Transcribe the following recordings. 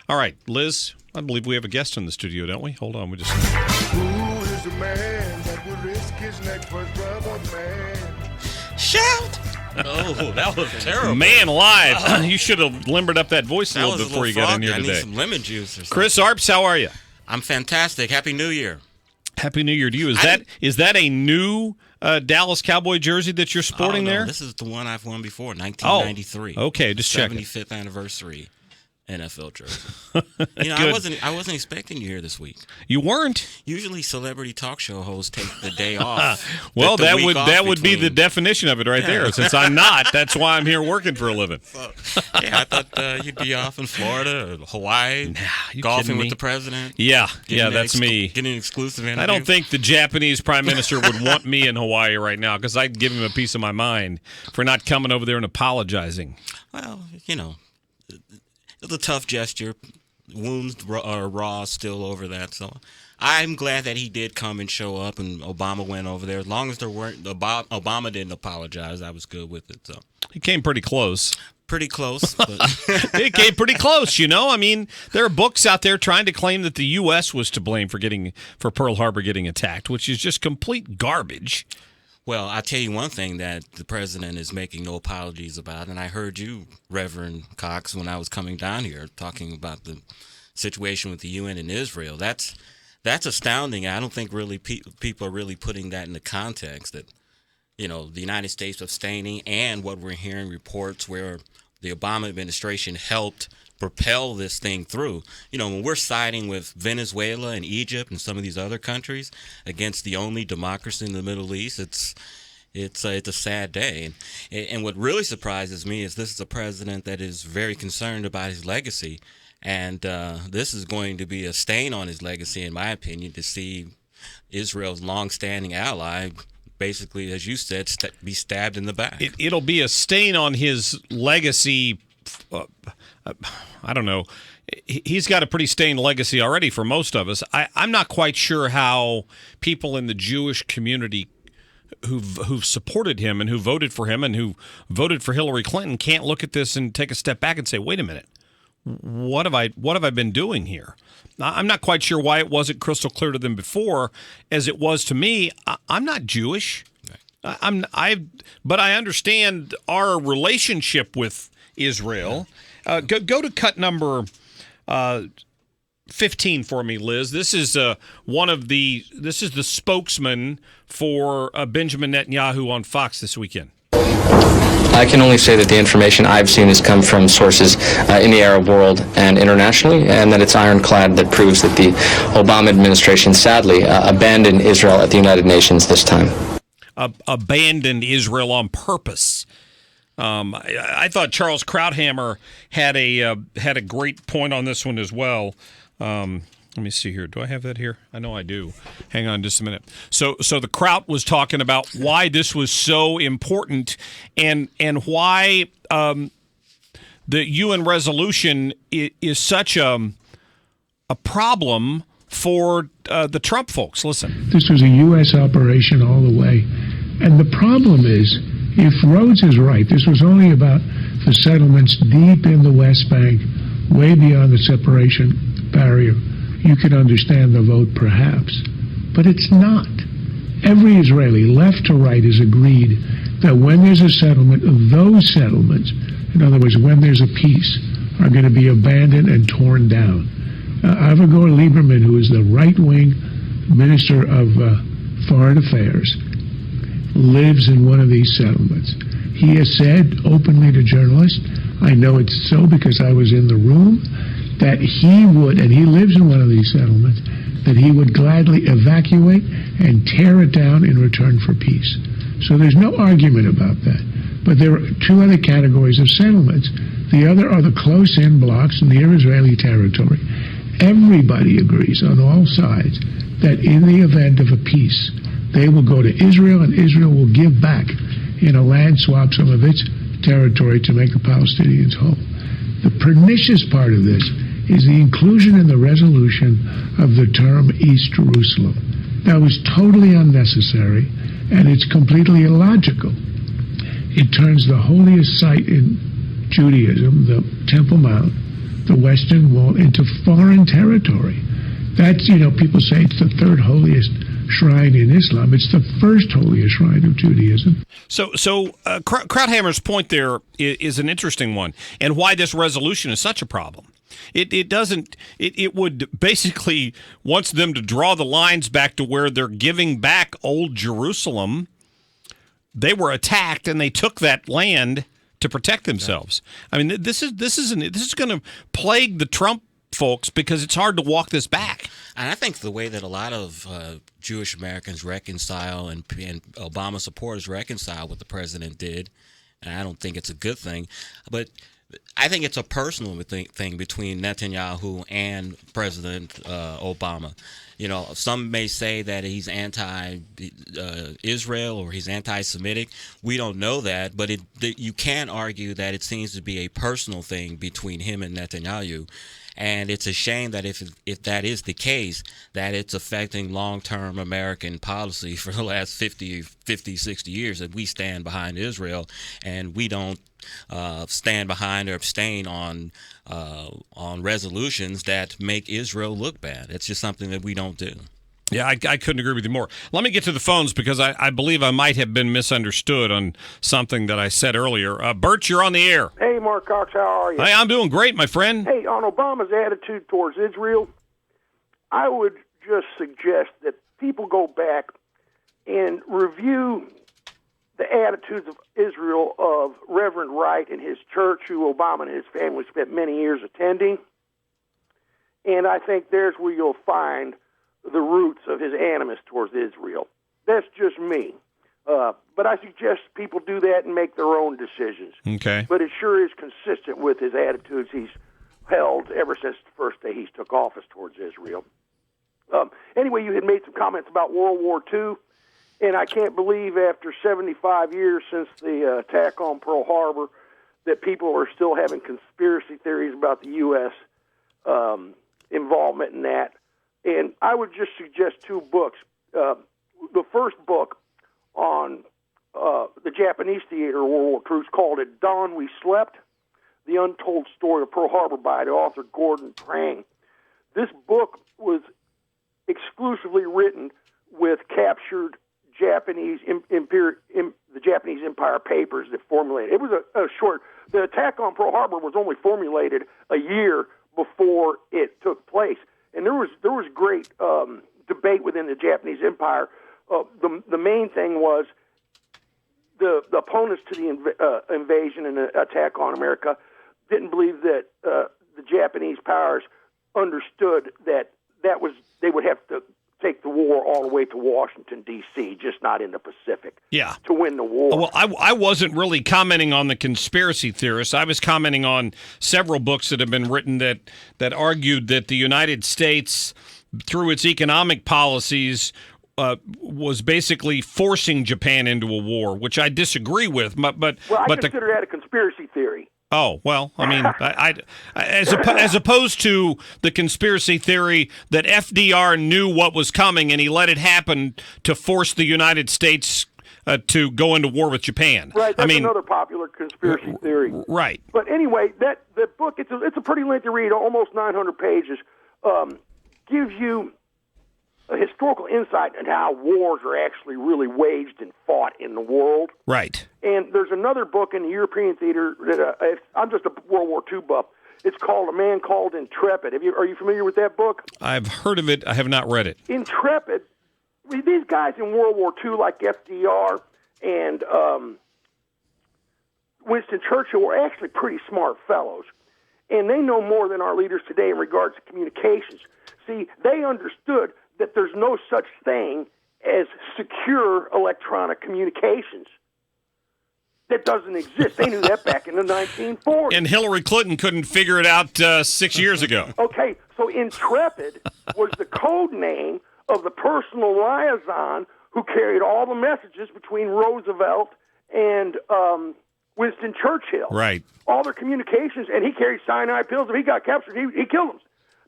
All right, Liz, I believe we have a guest in the studio, don't we? Hold on, we just... Who is the man that would risk his neck for his brother, man? Shout! Oh, that was terrible. Man alive. Oh. You should have limbered up that voice a little bit before you got in here today. I need some lemon juice or something. Chris Arps, how are you? I'm fantastic. Happy New Year. Happy New Year to you. Is that a new Dallas Cowboy jersey that you're sporting there? This is the one I've worn before, 1993. Oh, okay, just checking. 75th anniversary NFL jersey. I wasn't expecting you here this week. You weren't? Usually celebrity talk show hosts take the day off. Well, that would be the definition of it right there. Since I'm not, that's why I'm here working for a living. I thought you'd be off in Florida or Hawaii, golfing with the president. Yeah, that's me. Getting an exclusive interview. I don't think the Japanese prime minister would want me in Hawaii right now because I'd give him a piece of my mind for not coming over there and apologizing. Well, it's a tough gesture. Wounds are raw still over that. So I'm glad that he did come and show up and Obama went over there. As long as Obama didn't apologize, I was good with it. So he came pretty close. Pretty close. But it came pretty close, I mean, there are books out there trying to claim that the U.S. was to blame for Pearl Harbor getting attacked, which is just complete garbage. Well, I'll tell you one thing that the president is making no apologies about, and I heard you, Reverend Cox, when I was coming down here talking about the situation with the UN and Israel. That's astounding. I don't think really people are really putting that into context that, the United States abstaining and what we're hearing reports where the Obama administration helped propel this thing through. When we're siding with Venezuela and Egypt and some of these other countries against the only democracy in the Middle East, it's a sad day. And what really surprises me is this is a president that is very concerned about his legacy, and this is going to be a stain on his legacy, in my opinion, to see Israel's longstanding ally basically, as you said, be stabbed in the back. It'll be a stain on his legacy. I don't know. He's got a pretty stained legacy already for most of us. I'm not quite sure how people in the Jewish community who've supported him and who voted for him and who voted for Hillary Clinton can't look at this and take a step back and say, wait a minute, what have I been doing here? I'm not quite sure why it wasn't crystal clear to them before as it was to me. I'm not Jewish. But I understand our relationship with Israel. Go to cut number 15 for me, Liz. This is the spokesman for Benjamin Netanyahu on Fox this weekend. I can only say that the information I've seen has come from sources in the Arab world and internationally, and that it's ironclad that proves that the Obama administration sadly abandoned Israel at the United Nations this time. Abandoned Israel on purpose. I thought Charles Krauthammer had a great point on this one as well. Let me see here. Do I have that here? I know I do. Hang on just a minute. So the Kraut was talking about why this was so important and why the UN resolution is such a problem for the Trump folks. Listen. This was a U.S. operation all the way. And the problem is, if Rhodes is right, this was only about the settlements deep in the West Bank, way beyond the separation barrier. You could understand the vote, perhaps. But it's not. Every Israeli, left to right, has agreed that when there's a settlement, those settlements, in other words, when there's a peace, are going to be abandoned and torn down. Avigdor Lieberman, who is the right-wing Minister of Foreign Affairs, lives in one of these settlements. He has said openly to journalists, I know it's so because I was in the room, that he would, and he lives in one of these settlements, that he would gladly evacuate and tear it down in return for peace. So there's no argument about that. But there are two other categories of settlements. The other are the close-in blocks near Israeli territory. Everybody agrees on all sides that in the event of a peace, they will go to Israel, and Israel will give back in a land swap some of its territory to make the Palestinians whole. The pernicious part of this is the inclusion in the resolution of the term East Jerusalem. That was totally unnecessary, and it's completely illogical. It turns the holiest site in Judaism, the Temple Mount, the Western Wall into foreign territory. That's, people say it's the third holiest shrine in Islam. It's the first holiest shrine of Judaism. So Krauthammer's point there is an interesting one, and why this resolution is such a problem. It would basically wants them to draw the lines back to where they're giving back old Jerusalem. They were attacked, and they took that land to protect themselves. I mean, this is going to plague the Trump folks because it's hard to walk this back. And I think the way that a lot of Jewish Americans reconcile and Obama supporters reconcile what the president did, and I don't think it's a good thing, but I think it's a personal thing between Netanyahu and President Obama. Some may say that he's anti-Israel or he's anti-Semitic. We don't know that, but you can argue that it seems to be a personal thing between him and Netanyahu. And it's a shame that if that is the case, that it's affecting long-term American policy for the last 50, 60 years, that we stand behind Israel and we don't stand behind or abstain on resolutions that make Israel look bad. It's just something that we don't do. Yeah, I couldn't agree with you more. Let me get to the phones because I believe I might have been misunderstood on something that I said earlier. Bert, you're on the air. Hey, Mark Cox, how are you? Hey, I'm doing great, my friend. Hey, on Obama's attitude towards Israel, I would just suggest that people go back and review the attitudes of Israel of Reverend Wright and his church, who Obama and his family spent many years attending. And I think there's where you'll find the roots of his animus towards Israel. That's just me. But I suggest people do that and make their own decisions. Okay. But it sure is consistent with his attitudes he's held ever since the first day he took office towards Israel. Anyway, you had made some comments about World War II, and I can't believe after 75 years since the attack on Pearl Harbor that people are still having conspiracy theories about the U.S. Involvement in that. And I would just suggest two books. The first book on the Japanese theater of World War II is called At Dawn We Slept, The Untold Story of Pearl Harbor by the author Gordon Prang. This book was exclusively written with captured Japanese the Japanese Empire papers that formulated. It was a short. The attack on Pearl Harbor was only formulated a year before it took place. And there was great debate within the Japanese Empire. The main thing was the opponents to the invasion and the attack on America didn't believe that the Japanese powers understood that they would have to take the war all the way to Washington, D.C., just not in the Pacific, to win the war. Well, I wasn't really commenting on the conspiracy theorists. I was commenting on several books that have been written that argued that the United States, through its economic policies, was basically forcing Japan into a war, which I disagree with. But I consider that a conspiracy theory. Oh, well, I mean, as opposed to the conspiracy theory that FDR knew what was coming and he let it happen to force the United States to go into war with Japan. Right, that's another popular conspiracy theory. Right. But anyway, the book, it's a pretty lengthy read, almost 900 pages, gives you a historical insight into how wars are actually really waged and fought in the world. Right. And there's another book in the European theater that I'm just a World War II buff. It's called A Man Called Intrepid. Are you familiar with that book? I've heard of it. I have not read it. Intrepid. These guys in World War II, like FDR and Winston Churchill, were actually pretty smart fellows. And they know more than our leaders today in regards to communications. See, they understood that there's no such thing as secure electronic communications. That doesn't exist. They knew that back in the 1940s. And Hillary Clinton couldn't figure it out 6 years ago. Okay, so Intrepid was the code name of the personal liaison who carried all the messages between Roosevelt and Winston Churchill. Right. All their communications, and he carried cyanide pills. If he got captured, he killed them.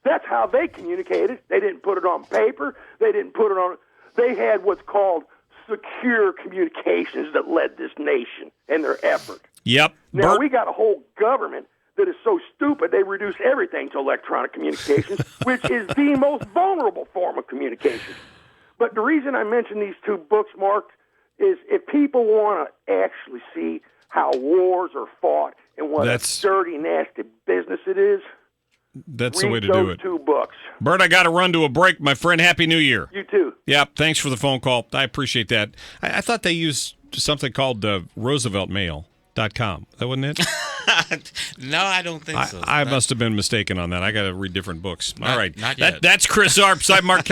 That's how they communicated. They didn't put it on paper. They didn't put it on. They had what's called secure communications that led this nation and their effort. Yep. Now we got a whole government that is so stupid they reduce everything to electronic communications, which is the most vulnerable form of communication. But the reason I mention these two books, Mark, is if people want to actually see how wars are fought and what a dirty, nasty business it is, that's read the way to those do it. two books. Bert, I got to run to a break, my friend. Happy New Year. You too. Yeah, thanks for the phone call. I appreciate that. I thought they used something called RooseveltMail.com. That wasn't it? No, I don't think so. I must have been mistaken on that. I got to read different books. All right. Not yet. That's Chris Arps. I'm Mark Cox.